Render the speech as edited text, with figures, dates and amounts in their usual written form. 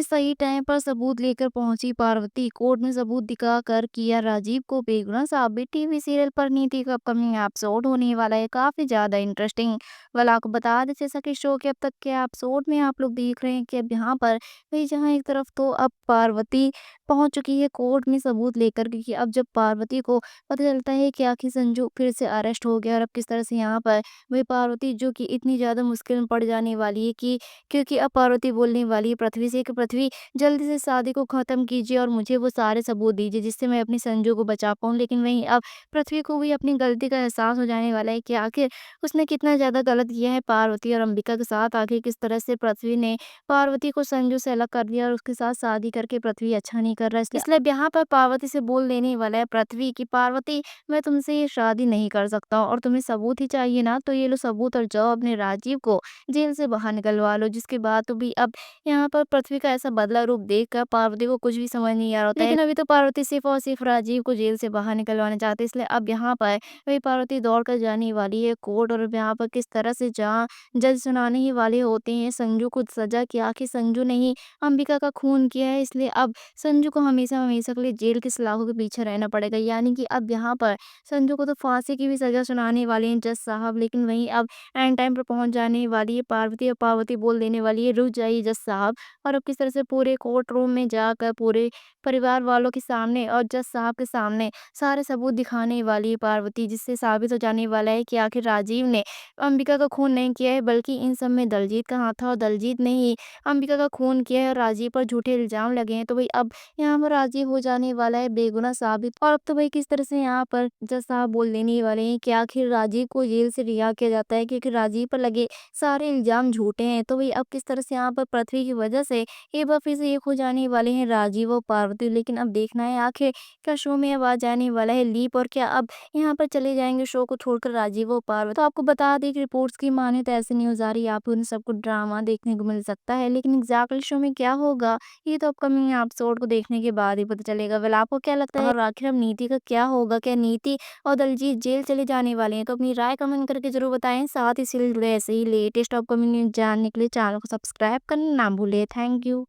वहीं सही टाइम पर सबूत लेकर पहुंची पार्वती। कोर्ट में सबूत दिखाकर किया राजीव को बेगुनाह साबित। टीवी सीरियल पर नीति का अपकमिंग एपिसोड होने वाला है काफी ज्यादा इंटरेस्टिंग। वाला आपको बता दें जैसा कि शो के अब तक के एपिसोड में आप लोग देख रहे हैं कि अब यहाँ पर वही जहाँ एक तरफ तो अब पार्वती पहुंच चुकी है कोर्ट में सबूत लेकर, क्योंकि अब जब पार्वती को पता चलता है कि आखिर संजू फिर से अरेस्ट हो गया और अब किस तरह से यहाँ पर वही पार्वती जो कि इतनी ज्यादा मुश्किल में पड़ जाने वाली है कि क्योंकि अब पार्वती बोलने वाली है पृथ्वी से कि पृथ्वी जल्दी से शादी को खत्म कीजिए और मुझे वो सारे सबूत दीजिए जिससे मैं अपनी संजू को बचा पाऊँ। लेकिन वहीं अब पृथ्वी को भी अपनी गलती का एहसास हो जाने वाला है कि आखिर उसने कितना ज़्यादा गलत किया है पार्वती और अंबिका के साथ। आखिर किस तरह से पृथ्वी ने पार्वती को संजू से अलग कर दिया और उसके साथ शादी करके पृथ्वी अच्छा नहीं कर रहा है। इसलिए अब यहाँ पर पार्वती से बोल देने वाला है पृथ्वी की पार्वती मैं तुमसे ये शादी नहीं कर सकता हूँ और तुम्हें सबूत ही चाहिए ना, तो ये लो सबूत और जाओ अपने राजीव को जेल से बाहर निकलवा लो। जिसके बाद तो भी अब यहाँ पर पृथ्वी का ऐसा बदला रूप देखकर पार्वती को कुछ भी समझ नहीं आ रहा होता है। लेकिन अभी तो पार्वती सिर्फ और सिर्फ राजीव को जेल से बाहर निकलवाना चाहती है। इसलिए अब यहाँ पर वही पार्वती दौड़ कर जाने वाली है कोर्ट और अब यहाँ पर किस तरह से जहाँ जज सुनाने ही वाले होते हैं संजू को सजा की आखिर संजू ने ही अंबिका का खून किया है। इसलिए अब संजू को हमेशा हमेशा के लिए जेल की सलाखों के पीछे रहना पड़ेगा। यानी कि अब यहाँ पर संजू को तो फांसी की भी सजा सुनाने वाले हैं जज साहब। लेकिन वहीं अब एंड टाइम पर पहुंच जाने वाली है पार्वती और पार्वती बोल देने वाली है रुक जाइए जज साहब। और अब किस तरह से पूरे कोर्ट रूम में जाकर पूरे परिवार वालों के सामने और जज साहब के सामने सारे सबूत दिखाने वाली है पार्वती, जिससे साबित हो जाने वाला है कि आखिर राजीव ने अंबिका का खून नहीं किया है बल्कि इन सब में दलजीत का हाथ था और दलजीत ने ही अंबिका का खून किया है और राजीव पर झूठे इल्जाम लगे हैं। तो भाई अब यहाँ पर राजीव हो जाने वाला है बेगुनाह साबित। और अब तो भाई किस तरह से यहाँ पर जज साहब बोल देने वाले हैं कि आखिर राजीव को जेल से रिहा किया जाता है क्योंकि राजीव पर लगे सारे इल्जाम झूठे हैं। तो भाई अब किस तरह से यहाँ पर पृथ्वी की वजह से एक बार फिर से एक हो जाने वाले हैं राजीव और पार्वती। लेकिन अब देखना है आखिर क्या शो में अब आ जाने वाला है लीप और क्या अब यहाँ पर चले जाएंगे शो को छोड़कर राजीव और पार्वती। तो आपको बता दें कि रिपोर्ट्स की माने तो ऐसी न्यूज आ रही है आपको उन सबको ड्रामा देखने को मिल सकता है। लेकिन एग्जैक्टली शो में क्या होगा ये तो अपकमिंग एपिसोड को देखने के बाद ही पता चलेगा। वेल आपको क्या लगता है और आखिर अब नीति का क्या होगा, क्या नीति और दलजीत जेल चले जाने वाले हैं? तो अपनी राय कमेंट करके जरूर बताएं। साथ ही सीरियल जुड़े ऐसे ही लेटेस्ट अपकमिंग न्यूज जानने के लिए चैनल को सब्सक्राइब करना ना भूले। Thank you.